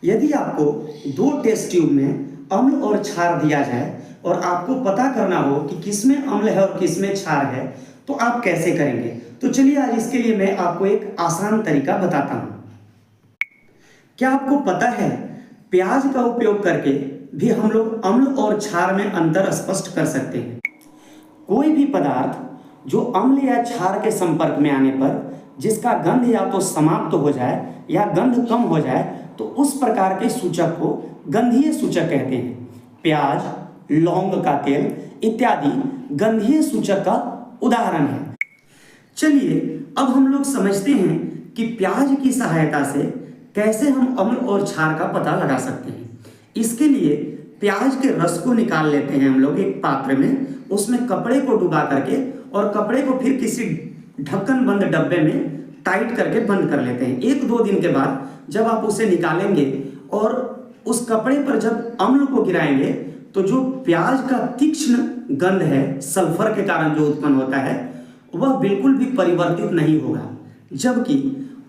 यदि आपको दो टेस्ट ट्यूब में अम्ल और क्षार दिया जाए और आपको पता करना हो कि किसमें अम्ल है और किसमें क्षार है, तो आप कैसे करेंगे? तो चलिए आज इसके लिए मैं आपको एक आसान तरीका बताता हूं। क्या आपको पता है प्याज का उपयोग करके भी हम लोग अम्ल और क्षार में अंतर स्पष्ट कर सकते हैं। कोई भी पदार्थ जो अम्ल या क्षार के संपर्क में आने पर जिसका गंध या तो समाप्त हो जाए या गंध कम हो जाए, तो उस प्रकार के सूचक को गंधीय सूचक कहते हैं। प्याज, लौंग का तेल इत्यादि गंधीय सूचक का उदाहरण है। चलिए अब हम लोग समझते हैं कि प्याज की सहायता से कैसे हम अम्ल और क्षार का पता लगा सकते हैं। इसके लिए प्याज के रस को निकाल लेते हैं हम लोग एक पात्र में, उसमें कपड़े को डुबा करके और कपड़े को फिर किसी ढक्कन बंद डब्बे में टाइट करके बंद कर लेते हैं। 1-2 दिन के बाद जब आप उसे निकालेंगे और उस कपड़े पर जब अम्ल को गिराएंगे, तो जो प्याज का तीक्ष्ण गंध है सल्फर के कारण जो उत्पन्न होता है, वह बिल्कुल भी परिवर्तित नहीं होगा। जबकि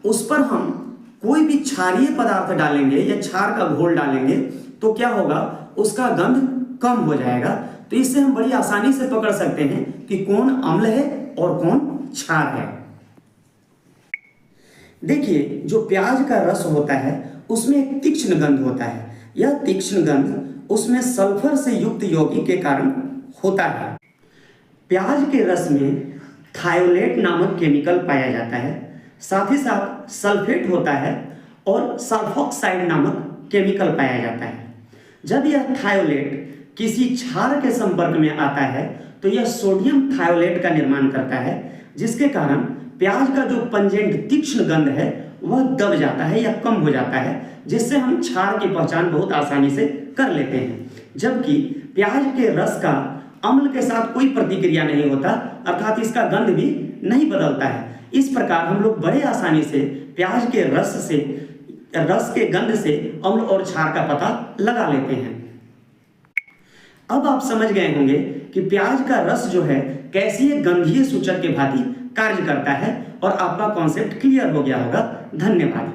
उस पर हम कोई भी क्षारीय पदार्थ डालेंगे या क्षार का घोल डालेंगे तो क्या होगा, उसका गंध कम हो जाएगा। तो इससे हम बड़ी आसानी से पकड़ सकते हैं कि कौन अम्ल है और कौन क्षार है। देखिए, जो प्याज का रस होता है उसमें एक तीक्ष्ण गंध होता है। यह तीक्ष्ण गंध उसमें सल्फर से युक्त यौगिक के कारण होता है। प्याज के रस में थायोलेट नामक केमिकल पाया जाता है, साथ ही साथ सल्फेट होता है और सल्फॉक्साइड नामक केमिकल पाया जाता है। जब यह थायोलेट किसी क्षार के संपर्क में आता है तो यह सोडियम थायोलेट का निर्माण करता है, जिसके कारण प्याज का जो पंजेंट तीक्ष्ण गंध है वह दब जाता है या कम हो जाता है, जिससे हम क्षार की पहचान बहुत आसानी से कर लेते हैं। जबकि प्याज के रस का अम्ल के साथ कोई प्रतिक्रिया नहीं होता, अर्थात इसका गंध भी नहीं बदलता है। इस प्रकार हम लोग बड़े आसानी से प्याज के रस के गंध से अम्ल और क्षार का पता लगा लेते हैं। अब आप समझ गए होंगे कि प्याज का रस जो है कैसी एक गंधीय सूचक के भांति कार्य करता है और आपका कॉन्सेप्ट क्लियर हो गया होगा। धन्यवाद।